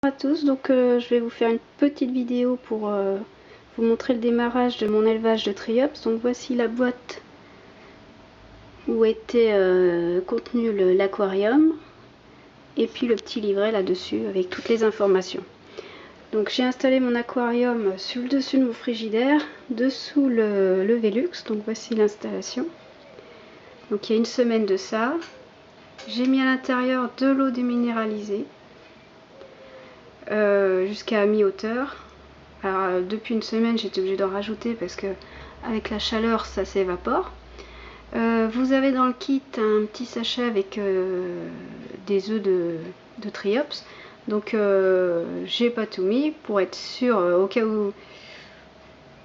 Bonjour à tous, donc je vais vous faire une petite vidéo pour vous montrer le démarrage de mon élevage de triops. Donc voici la boîte où était contenu l'aquarium et puis le petit livret là-dessus avec toutes les informations. Donc j'ai installé mon aquarium sur le dessus de mon frigidaire, dessous le Velux. Donc voici l'installation. Donc il y a une semaine de ça. J'ai mis à l'intérieur de l'eau déminéralisée jusqu'à mi-hauteur. Alors depuis une semaine j'étais obligée d'en rajouter parce que avec la chaleur ça s'évapore. Vous avez dans le kit un petit sachet avec des œufs de triops. Donc j'ai pas tout mis pour être sûr au cas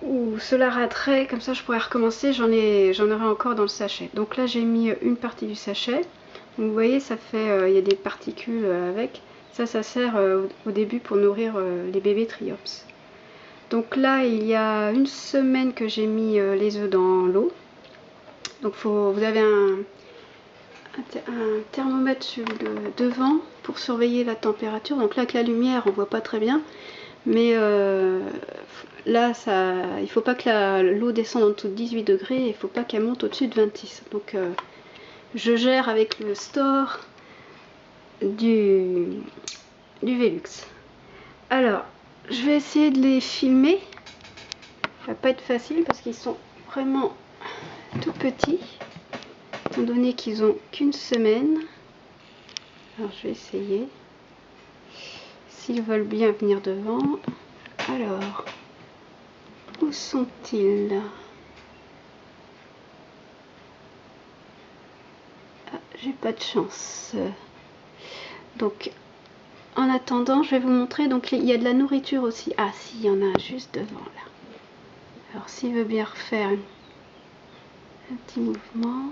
où cela raterait, comme ça je pourrais recommencer, j'en aurai encore dans le sachet. Donc là j'ai mis une partie du sachet. Donc vous voyez, ça fait, il y a des particules avec. Ça sert au début pour nourrir les bébés triops. Donc là il y a une semaine que j'ai mis les œufs dans l'eau. Donc vous avez un thermomètre sur le devant pour surveiller la température. Donc là avec la lumière on voit pas très bien, mais là il faut pas que l'eau descende en dessous de 18 degrés, il faut pas qu'elle monte au-dessus de 26. Donc je gère avec le store du Velux. Alors je vais essayer de les filmer. Ça va pas être facile parce qu'ils sont vraiment tout petits, étant donné qu'ils ont qu'une semaine. Alors je vais essayer s'ils veulent bien venir devant. Alors où sont-ils? Ah, j'ai pas de chance. Donc en attendant je vais vous montrer. Donc il y a de la nourriture aussi. Ah si, il y en a juste devant là. Alors s'il veut bien refaire un petit mouvement,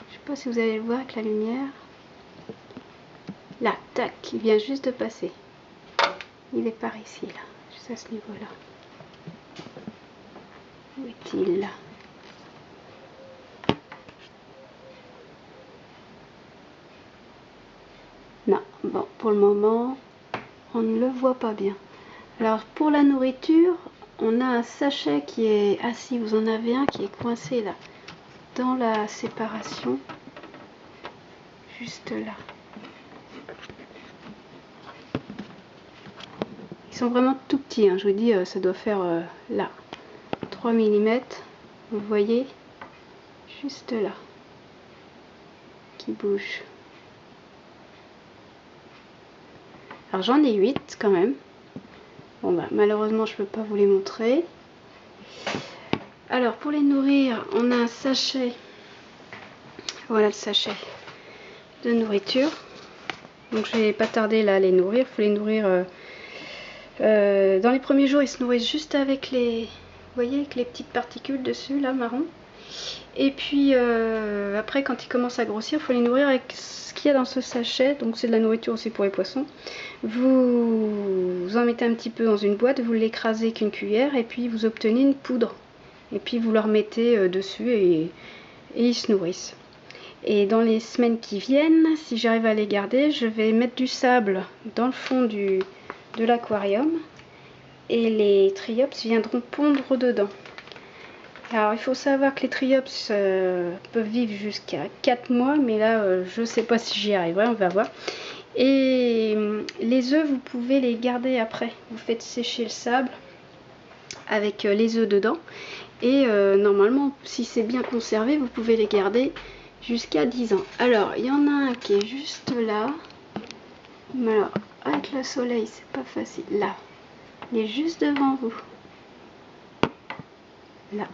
je sais pas si vous allez le voir avec la lumière. Là, tac, il vient juste de passer. Il est par ici, là, juste à ce niveau-là. Où est-il? Non, bon, pour le moment, on ne le voit pas bien. Alors, pour la nourriture, on a un sachet qui est... Ah si, vous en avez un qui est coincé, là, dans la séparation. Juste là. Ils sont vraiment tout petits, hein. Je vous dis, ça doit faire là 3 mm, vous voyez, juste là, qui bouge. Alors j'en ai 8 quand même. Bon bah malheureusement je peux pas vous les montrer. Alors pour les nourrir, on a un sachet. Voilà le sachet de nourriture. Donc je vais pas tarder là à les nourrir. Il faut les nourrir dans les premiers jours, ils se nourrissent juste avec les, vous voyez, avec les petites particules dessus là, marron. Et puis après quand ils commencent à grossir, il faut les nourrir avec ce qu'il y a dans ce sachet. Donc c'est de la nourriture aussi pour les poissons. Vous en mettez un petit peu dans une boîte, vous l'écrasez avec une cuillère et puis vous obtenez une poudre. Et puis vous leur mettez dessus et ils se nourrissent. Et dans les semaines qui viennent, si j'arrive à les garder, je vais mettre du sable dans le fond de l'aquarium et les triops viendront pondre dedans. Alors il faut savoir que les triops peuvent vivre jusqu'à 4 mois, mais là je ne sais pas si j'y arriverai, on va voir. Et les œufs, vous pouvez les garder après. Vous faites sécher le sable avec les œufs dedans. Et normalement, si c'est bien conservé, vous pouvez les garder jusqu'à 10 ans. Alors, il y en a un qui est juste là. Mais alors, avec le soleil, c'est pas facile. Là, il est juste devant vous. Là.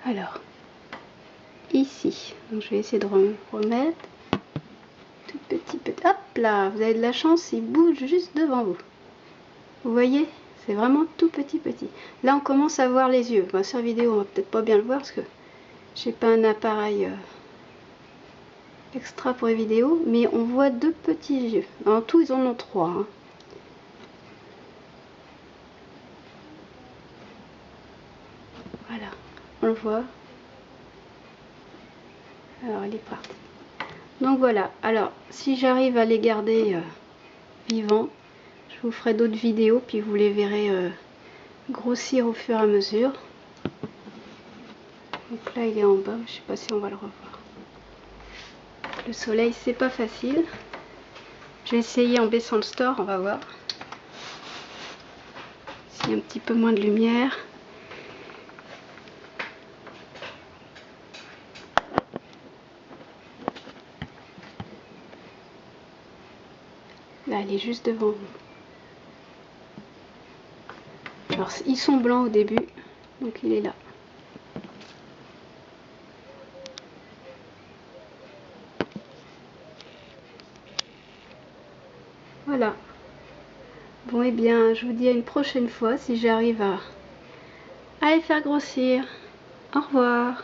Alors, ici. Donc, je vais essayer de remettre. Tout petit. Hop là, vous avez de la chance, il bouge juste devant vous. Vous voyez? C'est vraiment tout petit. Là, on commence à voir les yeux. Sur la vidéo, on va peut-être pas bien le voir parce que j'ai pas un appareil extra pour les vidéos, mais on voit 2 petits yeux. En tout, ils en ont 3. Hein. Voilà, on le voit. Alors, il est parti. Donc voilà, alors si j'arrive à les garder vivants, je vous ferai d'autres vidéos, puis vous les verrez grossir au fur et à mesure. Donc là il est en bas, je sais pas si on va le revoir. Le soleil c'est pas facile. Je vais essayer en baissant le store, on va voir. S'il y a un petit peu moins de lumière. Là, elle est juste devant vous. Alors, ils sont blancs au début, donc il est là. Voilà. Bon, et bien, je vous dis à une prochaine fois si j'arrive à les faire grossir. Au revoir.